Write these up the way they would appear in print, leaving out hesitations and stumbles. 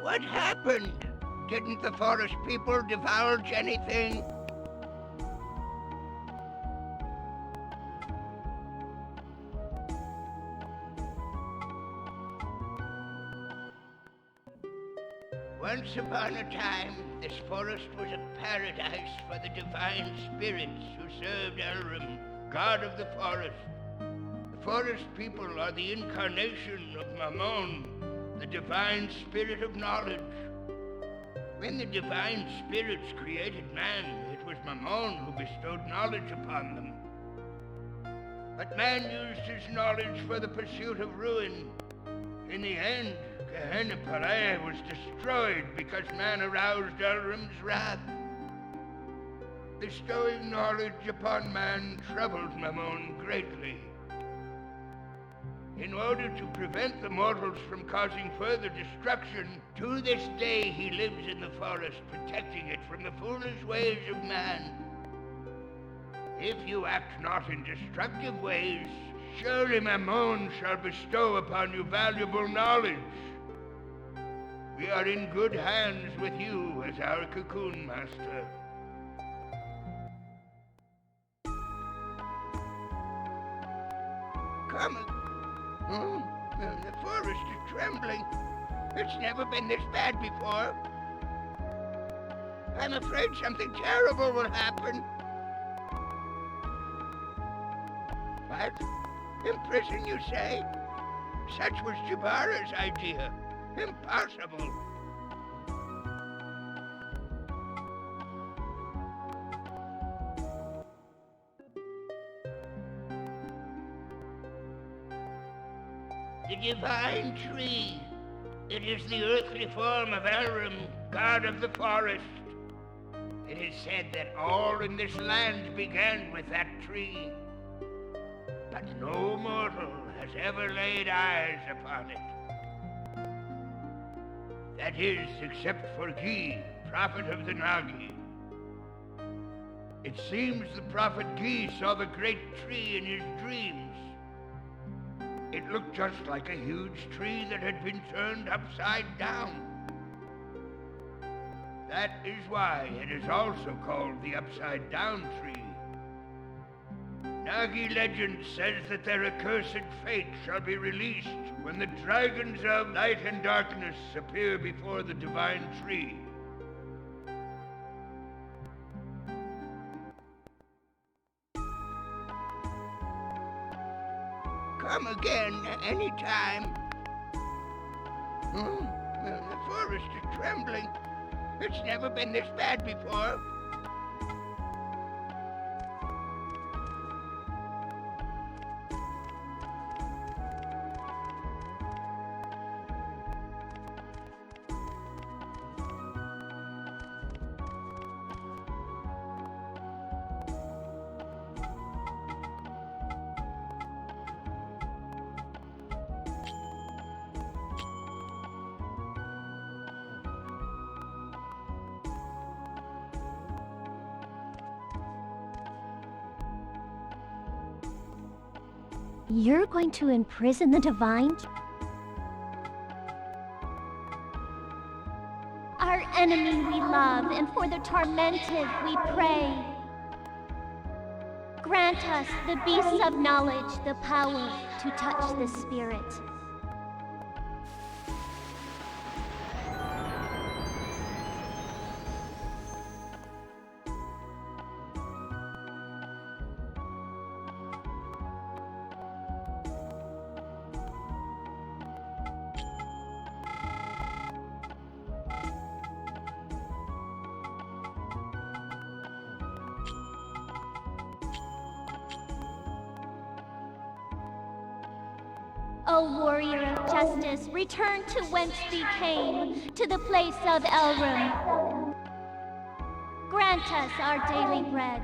What happened? Didn't the forest people divulge anything? Once upon a time, this forest was a paradise for the divine spirits who served Elrum, god of the forest. The forest people are the incarnation of Mammon, the divine spirit of knowledge. When the divine spirits created man, it was Mammon who bestowed knowledge upon them. But man used his knowledge for the pursuit of ruin. In the end, Gehenna was destroyed because man aroused Elrum's wrath. Bestowing knowledge upon man troubled Mammon greatly. In order to prevent the mortals from causing further destruction, to this day he lives in the forest, protecting it from the foolish ways of man. If you act not in destructive ways, surely Mammon shall bestow upon you valuable knowledge. We are in good hands with you as our Cocoon Master. Come. The forest is trembling. It's never been this bad before. I'm afraid something terrible will happen. What? Imprison, you say? Such was Jabara's idea. Impossible. The divine tree. It is the earthly form of Elrum, god of the forest. It is said that all in this land began with that tree. But no mortal has ever laid eyes upon it. That is, except for Gi, prophet of the Nagi. It seems the prophet Gi saw the great tree in his dreams. It looked just like a huge tree that had been turned upside down. That is why it is also called the upside down tree. Nagi legend says that their accursed fate shall be released when the dragons of light and darkness appear before the divine tree. Come again anytime. The forest is trembling. It's never been this bad before. You're going to imprison the divine? Our enemy we love, and for the tormented we pray. Grant us, the beasts of knowledge, the power to touch the spirit. O warrior of justice, return to whence thee came, to the place of Elrum. Grant us our daily bread.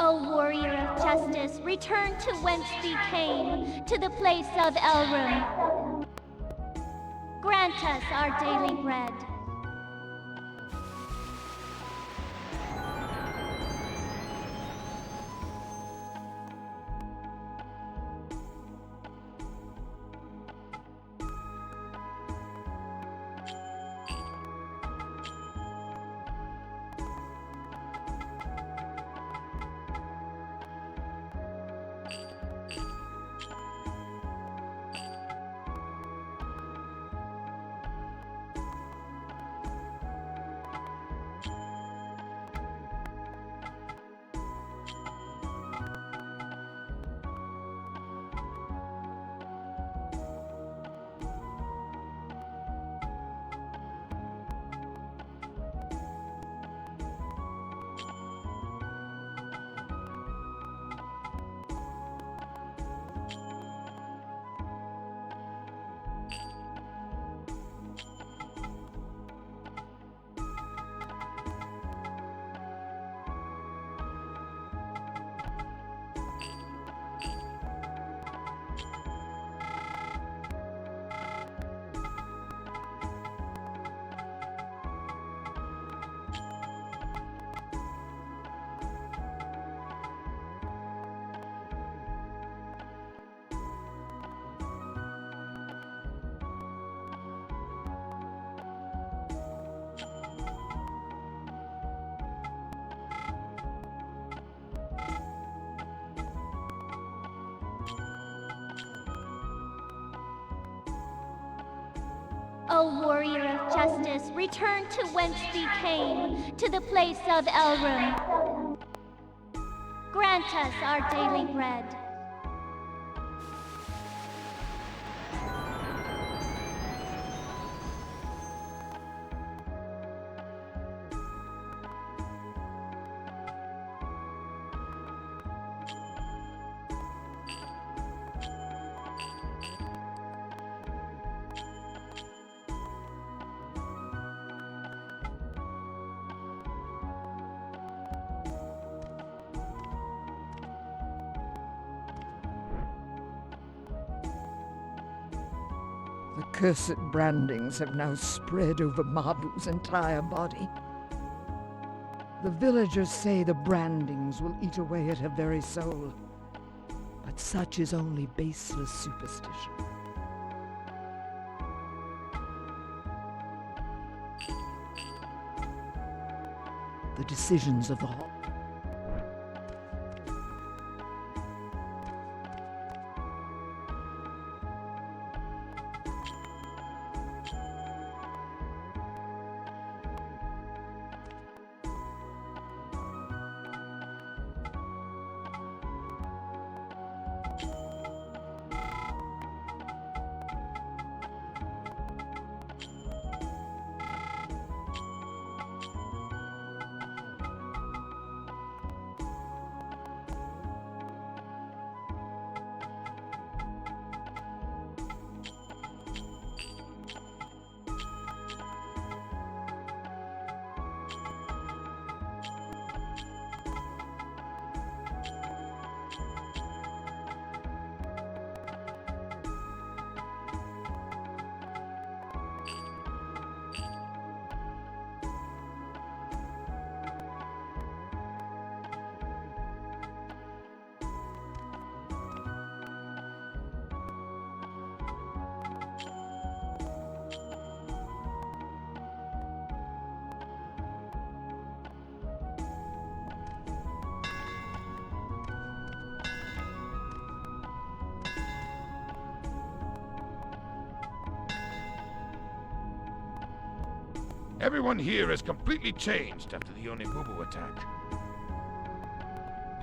O warrior of justice, return to whence thee came, to the place of Elrum. Grant us our daily bread. O warrior of justice, return to whence thee came, to the place of Elrum. Grant us our daily bread. The cursed brandings have now spread over Mahbu's entire body. The villagers say the brandings will eat away at her very soul, but such is only baseless superstition. The decisions of the hall. Everyone here has completely changed after the Onibubu attack.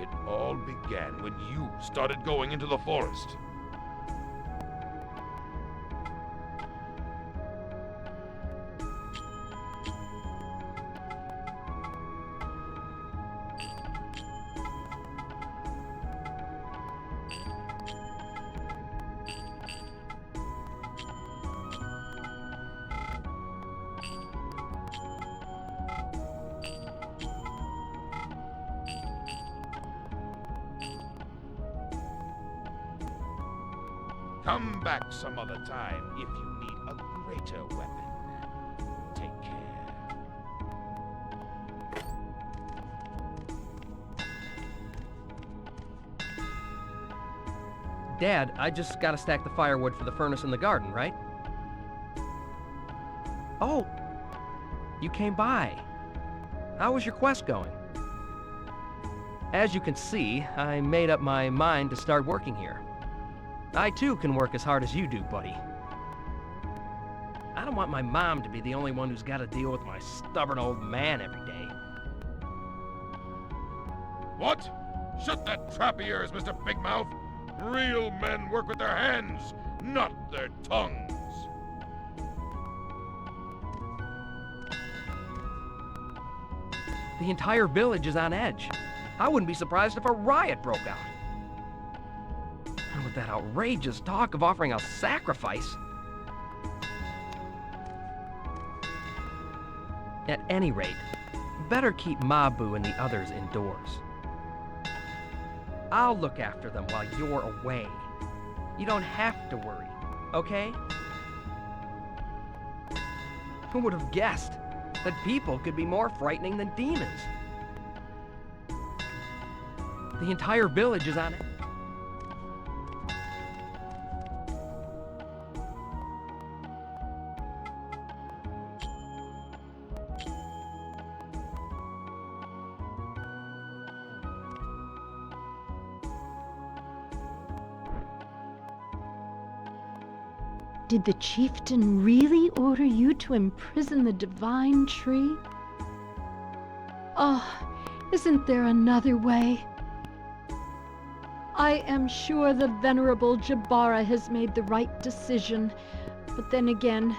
It all began when you started going into the forest. Come back some other time if you need a greater weapon. Take care. Dad, I just gotta stack the firewood for the furnace in the garden, right? Oh, you came by. How was your quest going? As you can see, I made up my mind to start working here. I too can work as hard as you do, buddy. I don't want my mom to be the only one who's got to deal with my stubborn old man every day. What? Shut that trap of yours, Mr. Big Mouth. Real men work with their hands, not their tongues. The entire village is on edge. I wouldn't be surprised if a riot broke out. And with that outrageous talk of offering a sacrifice. At any rate, better keep Mahbu and the others indoors. I'll look after them while you're away. You don't have to worry, okay? Who would have guessed that people could be more frightening than demons? The entire village is on it. Did the chieftain really order you to imprison the divine tree? Oh, isn't there another way? I am sure the venerable Jabara has made the right decision, but then again,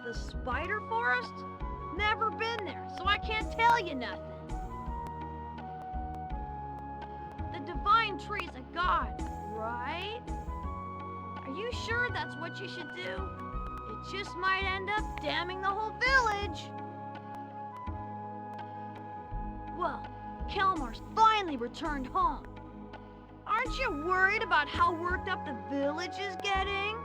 The spider forest? Never been there, so I can't tell you nothing. The divine tree's a god, right? Are you sure that's what you should do? It just might end up damning the whole village. Well, Kelmar's finally returned home. Aren't you worried about how worked up the village is getting?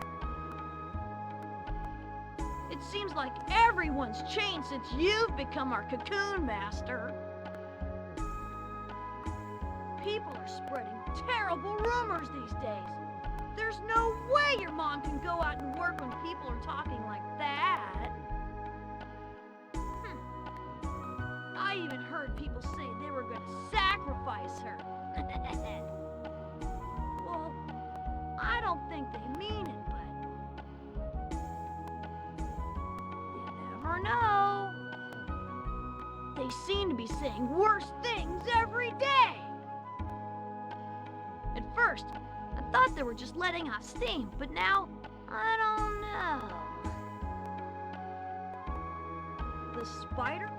It seems like everyone's changed since you've become our Cocoon Master. People are spreading terrible rumors these days. There's no way your mom can go out and work when people are talking like that. I even heard people say they were going to sacrifice her. Well, I don't think they mean it, but you never know. They seem to be saying worse things every day. At first, I thought they were just letting off steam, but now, I don't know. The spider?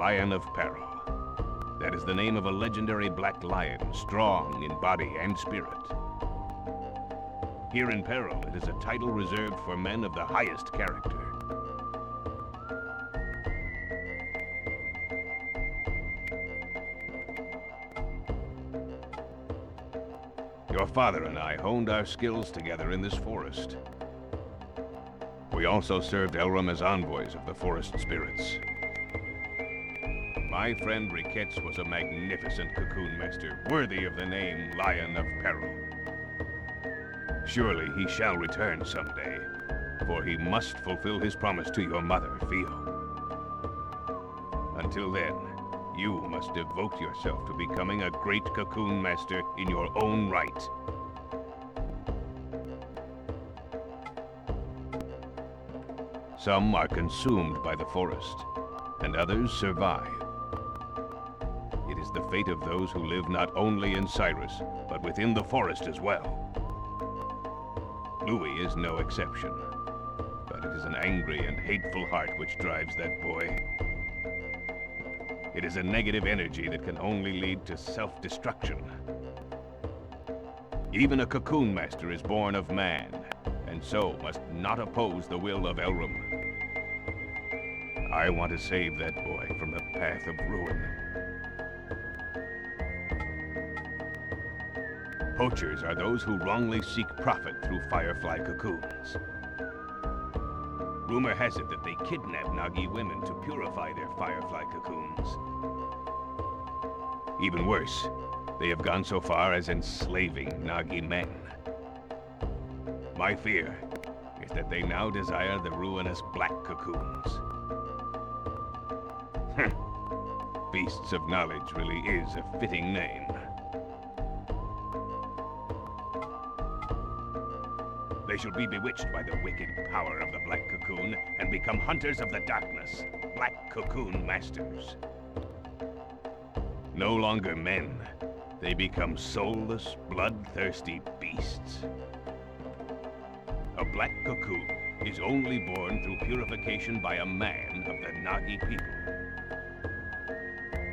Lion of Peril. That is the name of a legendary black lion, strong in body and spirit. Here in Peril, it is a title reserved for men of the highest character. Your father and I honed our skills together in this forest. We also served Elrum as envoys of the forest spirits. My friend Riquettes was a magnificent Cocoon Master, worthy of the name Lion of Peril. Surely he shall return someday, for he must fulfill his promise to your mother, Theo. Until then, you must devote yourself to becoming a great Cocoon Master in your own right. Some are consumed by the forest, and others survive. It is the fate of those who live not only in Syrus, but within the forest as well. Louis is no exception, but it is an angry and hateful heart which drives that boy. It is a negative energy that can only lead to self-destruction. Even a Cocoon Master is born of man, and so must not oppose the will of Elrum. I want to save that boy from the path of ruin. Poachers are those who wrongly seek profit through firefly cocoons. Rumor has it that they kidnap Nagi women to purify their firefly cocoons. Even worse, they have gone so far as enslaving Nagi men. My fear is that they now desire the ruinous black cocoons. Beasts of Knowledge really is a fitting name. They shall be bewitched by the wicked power of the Black Cocoon and become hunters of the darkness, Black Cocoon Masters. No longer men, they become soulless, bloodthirsty beasts. A Black Cocoon is only born through purification by a man of the Nagi people.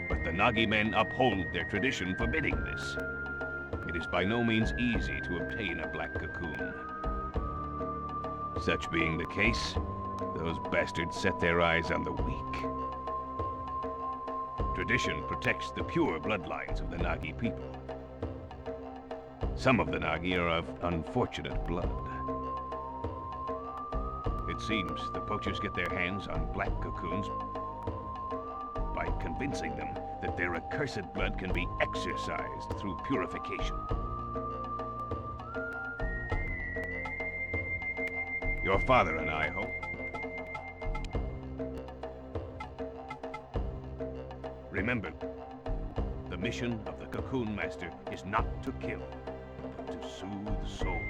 But the Nagi men uphold their tradition forbidding this. It is by no means easy to obtain a Black Cocoon. Such being the case, those bastards set their eyes on the weak. Tradition protects the pure bloodlines of the Nagi people. Some of the Nagi are of unfortunate blood. It seems the poachers get their hands on black cocoons by convincing them that their accursed blood can be exorcised through purification. Your father and I hope. Remember, the mission of the Cocoon Master is not to kill, but to soothe souls.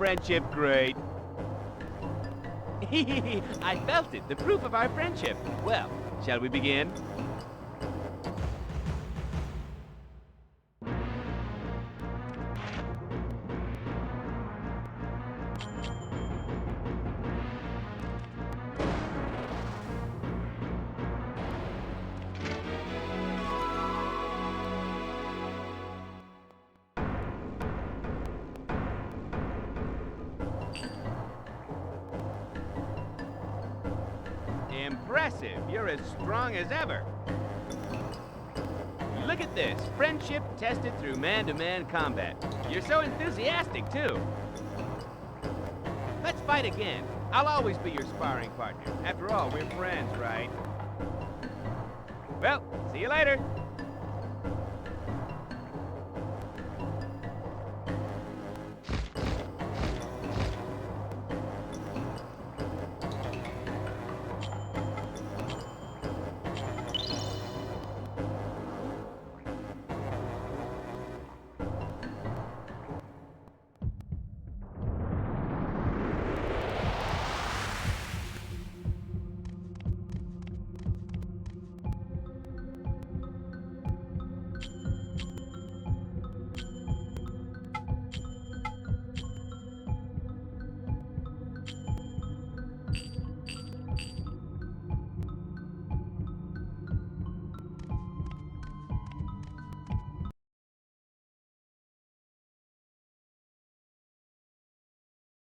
friendship great? I felt it, the proof of our friendship. Well, shall we begin? Impressive. You're as strong as ever. Look at this. Friendship tested through man-to-man combat. You're so enthusiastic, too. Let's fight again. I'll always be your sparring partner. After all, we're friends, right? Well, see you later.